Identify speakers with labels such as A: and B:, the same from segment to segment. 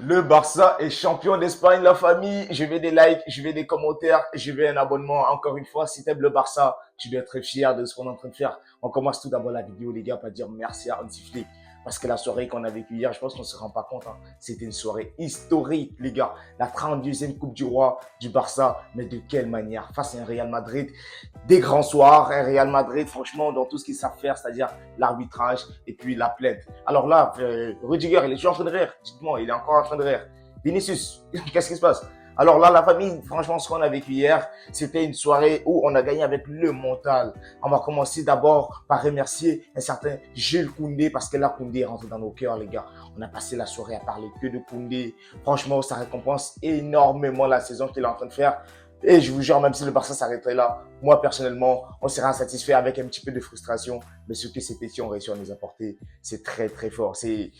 A: Le Barça est champion d'Espagne, la famille. Je veux des likes, je veux des commentaires, je veux un abonnement. Encore une fois, si t'aimes le Barça, tu dois être fier de ce qu'on est en train de faire. On commence tout d'abord la vidéo, les gars, par dire merci à Hansi Flick. Parce que la soirée qu'on a vécue hier, je pense qu'on ne se rend pas compte. Hein. C'était une soirée historique, les gars. La 32e Coupe du Roi du Barça. Mais de quelle manière? Face à un Real Madrid, des grands soirs. Un Real Madrid, franchement, dans tout ce qu'ils savent faire, c'est-à-dire l'arbitrage et puis la plainte. Alors là, Rudiger, il est toujours en train de rire. Dites-moi, il est encore en train de rire. Vinicius, qu'est-ce qui se passe? Alors là, la famille, franchement, ce qu'on a vécu hier, c'était une soirée où on a gagné avec le mental. On va commencer d'abord par remercier un certain Jules Koundé, parce que là, Koundé est rentré dans nos cœurs, les gars. On a passé la soirée à parler que de Koundé. Franchement, ça récompense énormément la saison qu'il est en train de faire. Et je vous jure, même si le Barça s'arrêterait là, moi personnellement, on sera satisfait avec un petit peu de frustration. Mais ce que ces petits ont réussi à nous apporter, c'est très très fort. C'est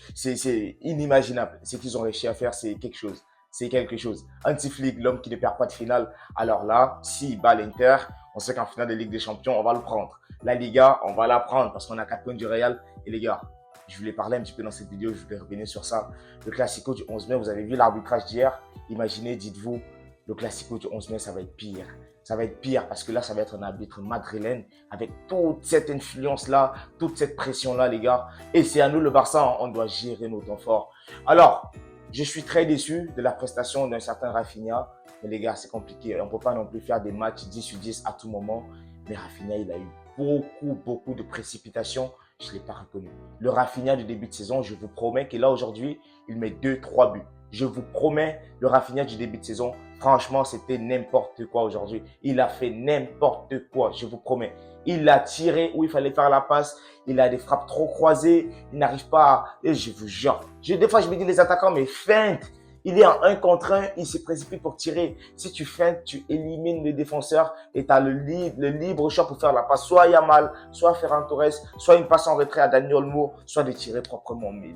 A: inimaginable. Ce qu'ils ont réussi à faire, c'est quelque chose. C'est quelque chose. Hansi Flick, l'homme qui ne perd pas de finale. Alors là, s'il bat l'Inter, on sait qu'en finale de Ligue des Champions, on va le prendre. La Liga, on va la prendre parce qu'on a 4 points du Real. Et les gars, je voulais parler un petit peu dans cette vidéo, je voulais revenir sur ça. Le Classico du 11 mai, vous avez vu l'arbitrage d'hier. Imaginez, dites-vous, le Classico du 11 mai, ça va être pire. Ça va être pire parce que là, ça va être un arbitre madrilène avec toute cette influence-là, toute cette pression-là, les gars. Et c'est à nous, le Barça, on doit gérer nos temps forts. Alors, je suis très déçu de la prestation d'un certain Rafinha. Mais les gars, c'est compliqué. On ne peut pas non plus faire des matchs 10 sur 10 à tout moment. Mais Rafinha, il a eu beaucoup de précipitations. Je ne l'ai pas reconnu. Le Rafinha du début de saison, je vous promets que là, aujourd'hui, il met 2-3 buts. Je vous promets, le Rafinha du début de saison, franchement, c'était n'importe quoi aujourd'hui. Il a fait n'importe quoi, je vous promets. Il a tiré où il fallait faire la passe. Il a des frappes trop croisées. Il n'arrive pas à... Et je vous jure. Des fois, je me dis, les attaquants, mais feintent. Il est en 1 contre 1. Il se précipite pour tirer. Si tu feintes, tu élimines le défenseur et tu as le libre choix pour faire la passe. Soit Yamal, soit Ferran Torres, soit une passe en retrait à Dani Olmo, soit de tirer proprement. Mais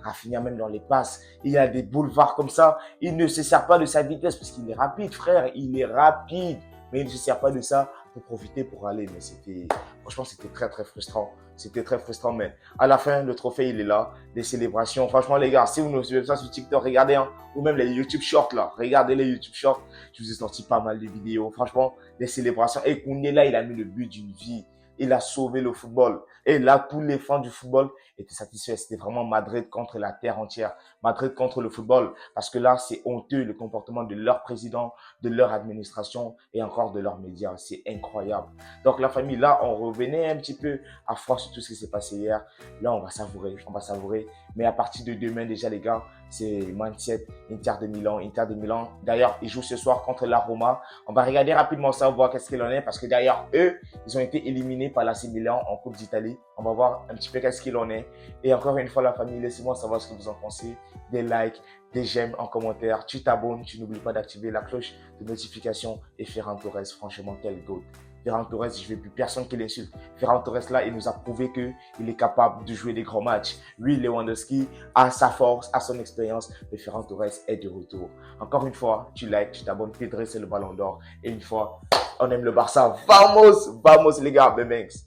A: Rafinha, même dans les passes, il a des boulevards comme ça. Il ne se sert pas de sa vitesse parce qu'il est rapide, frère. Il est rapide. Mais il ne se sert pas de ça pour profiter, pour aller. Mais franchement, c'était très frustrant. C'était très frustrant, mais à la fin, le trophée, il est là. Les célébrations. Franchement, les gars, si vous ne suivez pas sur TikTok, regardez, hein, ou même les YouTube Shorts, là. Regardez les YouTube Shorts. Je vous ai sorti pas mal de vidéos. Franchement, les célébrations. Et Koundé, là, il a mis le but d'une vie. Il a sauvé le football. Et là, tous les fans du football étaient satisfaits. C'était vraiment Madrid contre la terre entière. Madrid contre le football. Parce que là, c'est honteux le comportement de leur président, de leur administration et encore de leurs médias. C'est incroyable. Donc, la famille, là, on revenait un petit peu à froid sur tout ce qui s'est passé hier. Là, on va savourer. On va savourer. Mais à partir de demain, déjà, les gars, c'est Manchester, Inter de Milan. Inter de Milan. D'ailleurs, ils jouent ce soir contre la Roma. On va regarder rapidement ça, voir qu'est-ce qu'il en est. Parce que derrière eux, ils ont été éliminés par l'AC Milan en Coupe d'Italie. On va voir un petit peu qu'est-ce qu'il en est. Et encore une fois, la famille, laissez-moi savoir ce que vous en pensez. Des likes, des j'aime en commentaire. Tu t'abonnes, tu n'oublies pas d'activer la cloche de notification. Et Ferran Torres, franchement, quel goat. Ferran Torres, je ne veux plus personne qui l'insulte. Ferran Torres, là, il nous a prouvé qu'il est capable de jouer des grands matchs. Lui, Lewandowski, a sa force, a son expérience. Mais Ferran Torres est de retour. Encore une fois, tu likes, tu t'abonnes. Pedri, c'est le ballon d'or. Et une fois, on aime le Barça. Vamos, vamos les gars, Bemengs.